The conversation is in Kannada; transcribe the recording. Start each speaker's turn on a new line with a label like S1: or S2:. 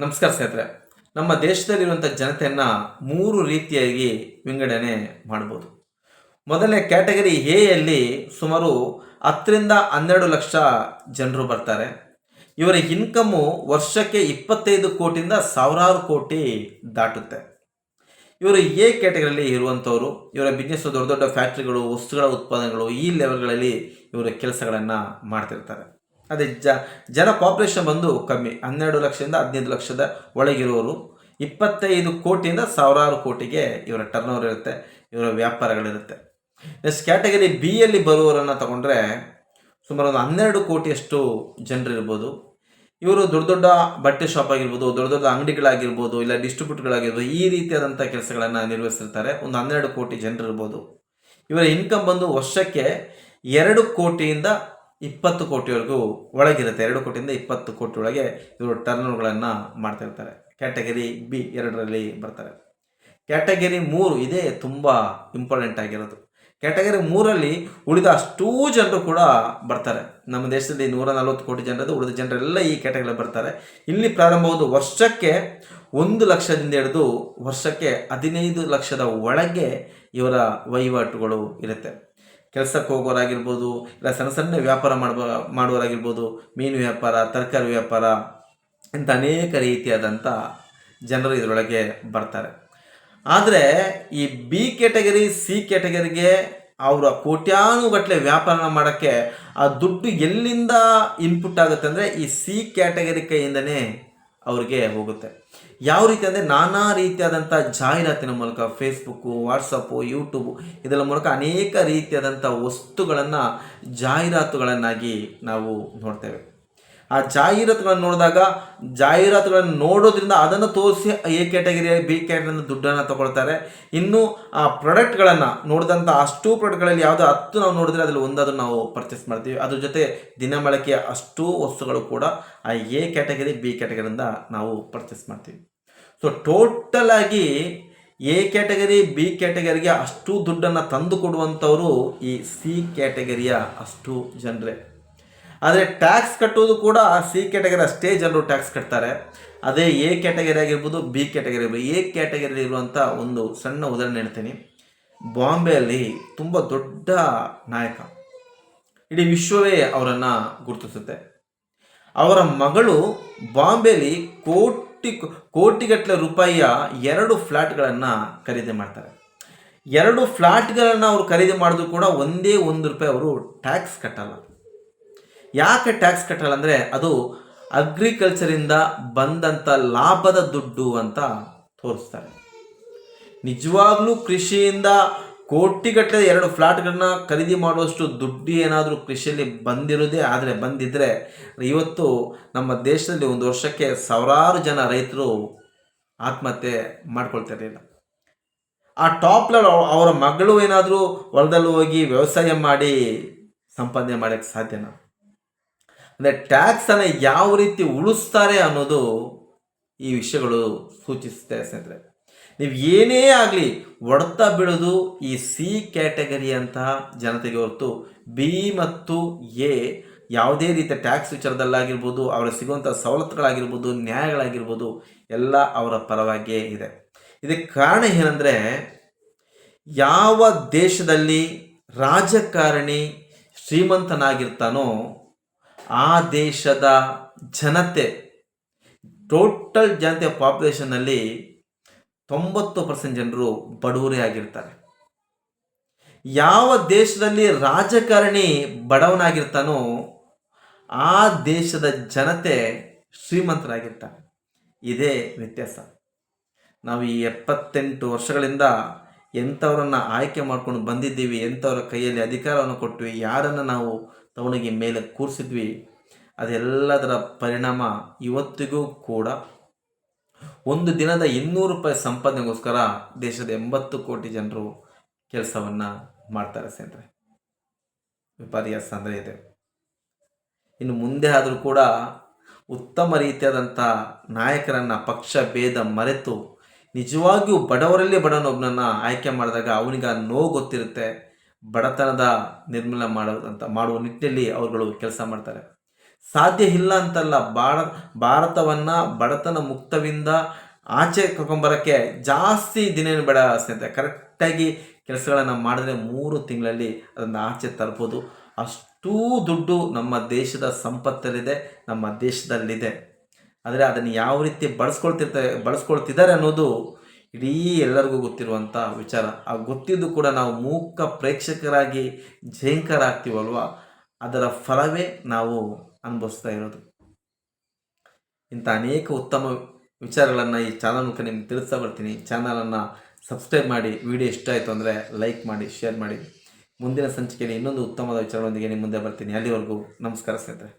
S1: ನಮಸ್ಕಾರ ಸ್ನೇಹಿತರೆ. ನಮ್ಮ ದೇಶದಲ್ಲಿರುವಂಥ ಜನತೆಯನ್ನು ಮೂರು ರೀತಿಯಾಗಿ ವಿಂಗಡಣೆ ಮಾಡ್ಬೋದು. ಮೊದಲನೇ ಕ್ಯಾಟಗರಿ ಎಯಲ್ಲಿ ಸುಮಾರು 10 ರಿಂದ 12 ಲಕ್ಷ ಜನರು ಬರ್ತಾರೆ. ಇವರ ಇನ್ಕಮ್ಮು ವರ್ಷಕ್ಕೆ 25 ಕೋಟಿಯಿಂದ ಸಾವಿರಾರು ಕೋಟಿ ದಾಟುತ್ತೆ. ಇವರು ಎ ಕ್ಯಾಟಗರಿಯಲ್ಲಿ ಇರುವಂಥವರು. ಇವರ ಬಿಸ್ನೆಸ್ ದೊಡ್ಡ ದೊಡ್ಡ ಫ್ಯಾಕ್ಟ್ರಿಗಳು, ವಸ್ತುಗಳ ಉತ್ಪಾದನೆಗಳು, ಈ ಲೆವೆಲ್ಗಳಲ್ಲಿ ಇವರ ಕೆಲಸಗಳನ್ನು ಮಾಡ್ತಿರ್ತಾರೆ. ಅದೇ ಜನ ಪಾಪ್ಯುಲೇಷನ್ ಬಂದು ಕಮ್ಮಿ, 12 ಲಕ್ಷದಿಂದ 15 ಲಕ್ಷದ ಒಳಗಿರುವವರು. 25 ಕೋಟಿಯಿಂದ ಸಾವಿರಾರು ಕೋಟಿಗೆ ಇವರ ಟರ್ನ್ ಓವರ್ ಇರುತ್ತೆ, ಇವರ ವ್ಯಾಪಾರಗಳಿರುತ್ತೆ. ನೆಕ್ಸ್ಟ್ ಕ್ಯಾಟಗರಿ ಬಿ ಯಲ್ಲಿ ಬರುವವರನ್ನು ತಗೊಂಡ್ರೆ ಸುಮಾರು ಒಂದು 12 ಕೋಟಿಯಷ್ಟು ಜನರು ಇರ್ಬೋದು. ಇವರು ದೊಡ್ಡ ದೊಡ್ಡ ಬಟ್ಟೆ ಶಾಪ್ ಆಗಿರ್ಬೋದು, ದೊಡ್ಡ ದೊಡ್ಡ ಅಂಗಡಿಗಳಾಗಿರ್ಬೋದು, ಇಲ್ಲ ಡಿಸ್ಟ್ರಿಬ್ಯೂಟರ್ಗಳಾಗಿರ್ಬೋದು, ಈ ರೀತಿಯಾದಂಥ ಕೆಲಸಗಳನ್ನು ನಿರ್ವಹಿಸಿರ್ತಾರೆ. ಒಂದು 12 ಕೋಟಿ ಜನರು ಇರ್ಬೋದು. ಇವರ ಇನ್ಕಮ್ ಬಂದು ವರ್ಷಕ್ಕೆ 2 ಕೋಟಿಯಿಂದ 20 ಕೋಟಿವರೆಗೂ ಒಳಗಿರುತ್ತೆ. 2 ಕೋಟಿಯಿಂದ 20 ಕೋಟಿ ಒಳಗೆ ಇವರು ಟರ್ನ್ಗಳನ್ನು ಮಾಡ್ತಿರ್ತಾರೆ. ಕ್ಯಾಟಗರಿ ಬಿ 2ರಲ್ಲಿ ಬರ್ತಾರೆ. ಕ್ಯಾಟಗರಿ 3 ಇದೇ ತುಂಬ ಇಂಪಾರ್ಟೆಂಟ್ ಆಗಿರೋದು. ಕ್ಯಾಟಗರಿ 3ರಲ್ಲಿ ಉಳಿದ ಅಷ್ಟೂ ಜನರು ಕೂಡ ಬರ್ತಾರೆ. ನಮ್ಮ ದೇಶದಲ್ಲಿ 140 ಕೋಟಿ ಜನರದು, ಉಳಿದ ಜನರೆಲ್ಲ ಈ ಕ್ಯಾಟಗರಿ ಬರ್ತಾರೆ. ಇಲ್ಲಿ ಪ್ರಾರಂಭವಾದ ವರ್ಷಕ್ಕೆ 1 ಲಕ್ಷದಿಂದ ಹಿಡಿದು ವರ್ಷಕ್ಕೆ 15 ಲಕ್ಷದ ಒಳಗೆ ಇವರ ವಹಿವಾಟುಗಳು ಇರುತ್ತೆ. ಕೆಲಸಕ್ಕೆ ಹೋಗೋರಾಗಿರ್ಬೋದು, ಇಲ್ಲ ಸಣ್ಣ ಸಣ್ಣ ವ್ಯಾಪಾರ ಮಾಡುವವರಾಗಿರ್ಬೋದು, ಮೀನು ವ್ಯಾಪಾರ, ತರಕಾರಿ ವ್ಯಾಪಾರ, ಇಂಥ ಅನೇಕ ರೀತಿಯಾದಂಥ ಜನರು ಇದರೊಳಗೆ ಬರ್ತಾರೆ. ಆದರೆ ಈ ಬಿ ಕ್ಯಾಟಗರಿ, ಸಿ ಕ್ಯಾಟಗರಿಗೆ ಅವರ ಕೋಟ್ಯಾನುಗಟ್ಟಲೆ ವ್ಯಾಪಾರ ಮಾಡೋಕ್ಕೆ ಆ ದುಡ್ಡು ಎಲ್ಲಿಂದ ಇನ್ಪುಟ್ ಆಗುತ್ತೆ ಅಂದರೆ ಈ ಸಿ ಕ್ಯಾಟಗರಿ ಕೈಯಿಂದನೇ ಅವ್ರಿಗೆ ಹೋಗುತ್ತೆ. ಯಾವ ರೀತಿ ಅಂದರೆ ನಾನಾ ರೀತಿಯಾದಂಥ ಜಾಹೀರಾತಿನ ಮೂಲಕ, ಫೇಸ್ಬುಕ್ಕು, ವಾಟ್ಸಪ್ಪು, ಯೂಟ್ಯೂಬು ಇದರ ಮೂಲಕ ಅನೇಕ ರೀತಿಯಾದಂಥ ವಸ್ತುಗಳನ್ನು ಜಾಹೀರಾತುಗಳನ್ನಾಗಿ ನಾವು ನೋಡ್ತೇವೆ. ಆ ಜಾಹೀರಾತುಗಳನ್ನು ನೋಡಿದಾಗ ಜಾಹೀರಾತುಗಳನ್ನು ನೋಡೋದ್ರಿಂದ ಅದನ್ನು ತೋರಿಸಿ ಎ ಕ್ಯಾಟಗರಿ, ಬಿ ಕ್ಯಾಟಗರಿಯಿಂದ ದುಡ್ಡನ್ನು ತಗೊಳ್ತಾರೆ. ಇನ್ನು ಆ ಪ್ರಾಡಕ್ಟ್ಗಳನ್ನು ನೋಡಿದಂಥ ಅಷ್ಟೂ ಪ್ರಾಡಕ್ಟ್ಗಳಲ್ಲಿ ಯಾವುದೋ 10 ನಾವು ನೋಡಿದ್ರೆ ಅದರಲ್ಲಿ ಒಂದಾದರೂ ನಾವು ಪರ್ಚೇಸ್ ಮಾಡ್ತೀವಿ. ಅದ್ರ ಜೊತೆ ದಿನಬಳಕೆಯ ಅಷ್ಟೂ ವಸ್ತುಗಳು ಕೂಡ ಆ ಎ ಕ್ಯಾಟಗರಿ, ಬಿ ಕ್ಯಾಟಗರಿಯಿಂದ ನಾವು ಪರ್ಚೇಸ್ ಮಾಡ್ತೀವಿ. ಸೊ ಟೋಟಲ್ ಆಗಿ ಎ ಕ್ಯಾಟಗರಿ, ಬಿ ಕ್ಯಾಟಗರಿಗೆ ಅಷ್ಟು ದುಡ್ಡನ್ನು ತಂದು ಕೊಡುವಂಥವರು ಈ ಸಿ ಕ್ಯಾಟಗರಿಯ ಅಷ್ಟು ಜನರೇ. ಆದರೆ ಟ್ಯಾಕ್ಸ್ ಕಟ್ಟೋದು ಕೂಡ ಸಿ ಕ್ಯಾಟಗರಿ ಅಷ್ಟೇ ಜನರು ಟ್ಯಾಕ್ಸ್ ಕಟ್ತಾರೆ. ಅದೇ ಎ ಕ್ಯಾಟಗರಿ ಆಗಿರ್ಬೋದು, ಬಿ ಕ್ಯಾಟಗರಿ ಆಗಿರ್ಬೋದು. ಎ ಕ್ಯಾಟಗರಿ ಇರುವಂಥ ಒಂದು ಸಣ್ಣ ಉದಾಹರಣೆ ಹೇಳ್ತೀನಿ. ಬಾಂಬೆಯಲ್ಲಿ ತುಂಬ ದೊಡ್ಡ ನಾಯಕ, ಇಡೀ ವಿಶ್ವವೇ ಅವರನ್ನು ಗುರುತಿಸುತ್ತೆ. ಅವರ ಮಗಳು ಬಾಂಬೆಯಲ್ಲಿ ಕೋಟಿಗಟ್ಟಲೆ ರೂಪಾಯಿಯ 2 ಫ್ಲ್ಯಾಟ್ಗಳನ್ನು ಖರೀದಿ ಮಾಡ್ತಾರೆ. 2 ಫ್ಲ್ಯಾಟ್ಗಳನ್ನು ಅವರು ಖರೀದಿ ಮಾಡಿದ್ರು ಕೂಡ ಒಂದೇ ₹1 ಅವರು ಟ್ಯಾಕ್ಸ್ ಕಟ್ಟಲ್ಲ. ಯಾಕೆ ಟ್ಯಾಕ್ಸ್ ಕಟ್ಟಲ್ಲ ಅಂದರೆ ಅದು ಅಗ್ರಿಕಲ್ಚರಿಂದ ಬಂದಂಥ ಲಾಭದ ದುಡ್ಡು ಅಂತ ತೋರಿಸ್ತಾರೆ. ನಿಜವಾಗ್ಲೂ ಕೃಷಿಯಿಂದ ಕೋಟಿಗಟ್ಟಲೆ 2 ಫ್ಲ್ಯಾಟ್ಗಳನ್ನ ಖರೀದಿ ಮಾಡುವಷ್ಟು ದುಡ್ಡು ಏನಾದರೂ ಕೃಷಿಯಲ್ಲಿ ಬಂದಿದ್ದರೆ ಇವತ್ತು ನಮ್ಮ ದೇಶದಲ್ಲಿ ಒಂದು ವರ್ಷಕ್ಕೆ ಸಾವಿರಾರು ಜನ ರೈತರು ಆತ್ಮಹತ್ಯೆ ಮಾಡ್ಕೊಳ್ತಿರಲಿಲ್ಲ. ಆ ಟಾಪ್ ಲೆವೆಲ್ ಅವರ ಮಗಳು ಏನಾದರೂ ಹೊಲದಲ್ಲಿ ಹೋಗಿ ವ್ಯವಸಾಯ ಮಾಡಿ ಸಂಪಾದನೆ ಮಾಡೋಕ್ಕೆ ಸಾಧ್ಯನಾ? ಅಂದರೆ ಟ್ಯಾಕ್ಸನ್ನು ಯಾವ ರೀತಿ ಉಳಿಸ್ತಾರೆ ಅನ್ನೋದು ಈ ವಿಷಯಗಳು ಸೂಚಿಸುತ್ತೆ ಸ್ನೇಹಿತರೆ. ನೀವು ಏನೇ ಆಗಲಿ ಹೊಡೆತ ಬೀಳೋದು ಈ ಸಿ ಕ್ಯಾಟಗರಿ ಅಂತಹ ಜನತೆಗೆ ಹೊರತು ಬಿ ಮತ್ತು ಎ ಯಾವುದೇ ರೀತಿಯ ಟ್ಯಾಕ್ಸ್ ವಿಚಾರದಲ್ಲಾಗಿರ್ಬೋದು, ಅವರ ಸಿಗುವಂಥ ಸವಲತ್ತುಗಳಾಗಿರ್ಬೋದು, ನ್ಯಾಯಗಳಾಗಿರ್ಬೋದು, ಎಲ್ಲ ಅವರ ಪರವಾಗಿಯೇ ಇದೆ. ಇದಕ್ಕೆ ಕಾರಣ ಏನಂದರೆ, ಯಾವ ದೇಶದಲ್ಲಿ ರಾಜಕಾರಣಿ ಶ್ರೀಮಂತನಾಗಿರ್ತಾನೋ ಆ ದೇಶದ ಜನತೆ, ಟೋಟಲ್ ಜನತೆಯ ಪಾಪ್ಯುಲೇಷನ್ನಲ್ಲಿ 90% ಜನರು ಬಡವರೇ ಆಗಿರ್ತಾರೆ. ಯಾವ ದೇಶದಲ್ಲಿ ರಾಜಕಾರಣಿ ಬಡವನಾಗಿರ್ತಾನೋ ಆ ದೇಶದ ಜನತೆ ಶ್ರೀಮಂತರಾಗಿರ್ತಾರೆ. ಇದೇ ವ್ಯತ್ಯಾಸ. ನಾವು ಈ 78 ವರ್ಷಗಳಿಂದ ಎಂಥವರನ್ನು ಆಯ್ಕೆ ಮಾಡ್ಕೊಂಡು ಬಂದಿದ್ದೀವಿ, ಎಂಥವರ ಕೈಯಲ್ಲಿ ಅಧಿಕಾರವನ್ನು ಕೊಟ್ವಿ, ಯಾರನ್ನು ನಾವು ತಗೊಂಡೋಗಿ ಮೇಲೆ ಕೂರಿಸಿದ್ವಿ, ಅದೆಲ್ಲದರ ಪರಿಣಾಮ ಇವತ್ತಿಗೂ ಕೂಡ ಒಂದು ದಿನದ ₹200 ಸಂಪಾದನೆಗೋಸ್ಕರ ದೇಶದ 80 ಕೋಟಿ ಜನರು ಕೆಲಸವನ್ನು ಮಾಡ್ತಾರೆ ಸ್ನೇಹಿತರೆ. ವಿಪರ್ಯಾಸ ಅಂದರೆ ಇದೆ. ಇನ್ನು ಮುಂದೆ ಆದರೂ ಕೂಡ ಉತ್ತಮ ರೀತಿಯಾದಂಥ ನಾಯಕರನ್ನು ಪಕ್ಷ ಭೇದ ಮರೆತು ನಿಜವಾಗಿಯೂ ಬಡವರಲ್ಲಿ ಬಡವನೊಬ್ಬನನ್ನು ಆಯ್ಕೆ ಮಾಡಿದಾಗ ಅವನಿಗೆ ಆ ನೋವು ಗೊತ್ತಿರುತ್ತೆ. ಬಡತನದ ನಿರ್ಮೂಲನೆ ಮಾಡುವ ನಿಟ್ಟಿನಲ್ಲಿ ಅವರುಗಳು ಕೆಲಸ ಮಾಡ್ತಾರೆ. ಸಾಧ್ಯ ಇಲ್ಲ ಅಂತಲ್ಲ, ಭಾರತವನ್ನು ಬಡತನ ಮುಕ್ತವಿಂದ ಆಚೆ ಕರ್ಕೊಂಬರೋಕ್ಕೆ ಜಾಸ್ತಿ ದಿನ ಬೇಡ ಸ್ನೇಹಿತರೆ. ಕರೆಕ್ಟಾಗಿ ಕೆಲಸಗಳನ್ನು ಮಾಡಿದ್ರೆ 3 ತಿಂಗಳಲ್ಲಿ ಅದನ್ನು ಆಚೆ ತರ್ಬೋದು. ಅಷ್ಟೂ ದುಡ್ಡು ನಮ್ಮ ದೇಶದ ಸಂಪತ್ತಲ್ಲಿದೆ, ನಮ್ಮ ದೇಶದಲ್ಲಿದೆ. ಆದರೆ ಅದನ್ನು ಯಾವ ರೀತಿ ಬಳಸ್ಕೊಳ್ತಿದ್ದಾರೆ ಅನ್ನೋದು ಇಡೀ ಎಲ್ಲರಿಗೂ ಗೊತ್ತಿರುವಂಥ ವಿಚಾರ. ಆ ಗೊತ್ತಿದ್ದು ಕೂಡ ನಾವು ಮೂಕ ಪ್ರೇಕ್ಷಕರಾಗಿ ಜಯಂಕರ ಆಗ್ತೀವಲ್ವ, ಅದರ ಫಲವೇ ನಾವು ಅನುಭವಿಸ್ತಾ ಇರೋದು. ಇಂಥ ಅನೇಕ ಉತ್ತಮ ವಿಚಾರಗಳನ್ನು ಈ ಚಾನಲ್ ಮೂಲಕ ನಿಮ್ಗೆ ತಿಳಿಸ್ತಾ ಬರ್ತೀನಿ. ಚಾನಲನ್ನು ಸಬ್ಸ್ಕ್ರೈಬ್ ಮಾಡಿ. ವಿಡಿಯೋ ಇಷ್ಟ ಆಯಿತು ಅಂದರೆ ಲೈಕ್ ಮಾಡಿ, ಶೇರ್ ಮಾಡಿ. ಮುಂದಿನ ಸಂಚಿಕೆಯಲ್ಲಿ ಇನ್ನೊಂದು ಉತ್ತಮವಾದ ವಿಚಾರಗಳೊಂದಿಗೆ ನಿಮ್ಮ ಮುಂದೆ ಬರ್ತೀನಿ. ಅಲ್ಲಿವರೆಗೂ ನಮಸ್ಕಾರ ಸ್ನೇಹಿತರೆ.